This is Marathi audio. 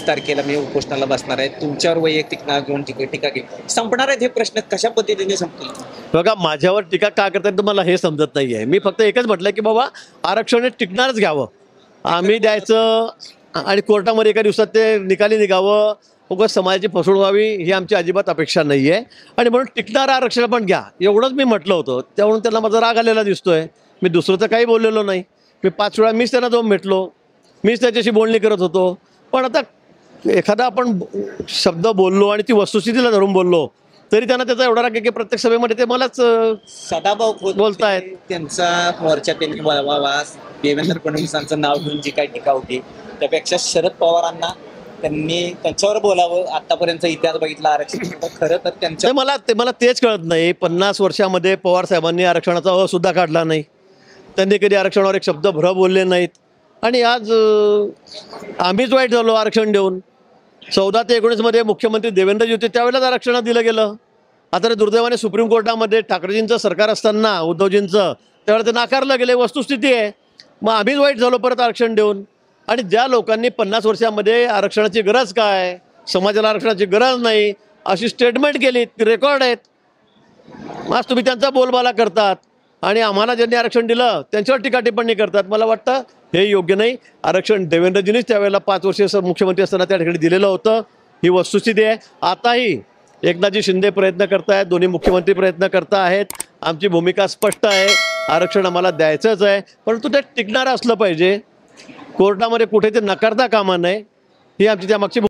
तारखेला मी उपोषणाला बसणार आहे, तुमच्यावर वैयक्तिक नाव घेऊन टीका केली, संपणार आहेत हे प्रश्न कशा पद्धतीने संपतील? बघा, माझ्यावर टीका का करतात तुम्हाला हे समजत नाही आहे. मी फक्त एकच म्हटलं की बाबा आरक्षण हे टिकणारच घ्यावं, आम्ही द्यायचं आणि कोर्टामध्ये एका दिवसात ते निकाली निघावं, उगाच समाजाची फसवणूक व्हावी ही आमची अजिबात अपेक्षा नाही आहे. आणि म्हणून टिकणारं आरक्षण पण घ्या एवढंच मी म्हटलं होतं. त्यामुळे त्यांना माझा राग आलेला दिसतोय. मी दुसरं तर काही बोललेलो नाही. मी 5 वेळा मीच त्यांना जाऊन भेटलो, मीच त्याच्याशी बोलणी करत होतो. पण आता एखादा आपण शब्द बोललो आणि ती वस्तुस्थितीला धरून बोललो तरी त्यांना त्याचा एवढा राग आहे की प्रत्येक सभेमध्ये ते मलाच सदाभाऊ खोत बोलतायत. त्यांचा मोर्चा त्यांनी वळवावा, देवेंद्र फडणवीसांचं नाव घेऊन जी काही टीका होती त्यापेक्षा शरद पवारांना त्यांनी त्यांच्यावर बोलावं. आतापर्यंत इतिहास बघितला आरक्षण खरं तर त्यांच्या मला तेच कळत नाही. 50 वर्षामध्ये पवार साहेबांनी आरक्षणाचा सुद्धा काढला नाही. त्यांनी कधी आरक्षणावर एक शब्द भर बोलले नाहीत. आणि आज आम्हीच वाईट झालो आरक्षण देऊन. 14 ते 19 मध्ये मुख्यमंत्री देवेंद्रजी होते त्यावेळेलाच आरक्षण दिलं गेलं. आता दुर्दैवाने सुप्रीम कोर्टामध्ये ठाकरेजींचं सरकार असताना उद्धवजींचं त्यावेळेला ते नाकारलं गेलं. वस्तुस्थिती आहे. मग आम्हीच वाईट झालो परत आरक्षण देऊन. आणि ज्या लोकांनी 50 वर्षामध्ये आरक्षणाची गरज काय, समाजाला आरक्षणाची गरज नाही अशी स्टेटमेंट केली, रेकॉर्ड आहेत. आज तुम्ही त्यांचा बोलबाला करतात आणि आम्हाला ज्यांनी आरक्षण दिलं त्यांच्यावर टीका टिप्पणी करतात. मला वाटतं हे योग्य नाही. आरक्षण देवेंद्रजींनीच त्यावेळेला 5 वर्ष मुख्यमंत्री असताना त्या ठिकाणी दिलेलं होतं. ही वस्तुस्थिती आहे. आताही एकनाथजी शिंदे प्रयत्न करतायत, दोन्ही मुख्यमंत्री प्रयत्न करत आहेत. आमची भूमिका स्पष्ट आहे, आरक्षण आम्हाला द्यायचंच आहे, परंतु ते टिकणारं असलं पाहिजे. कोर्टामध्ये कुठे ते नकारता कामा नये ही आमची त्यामागची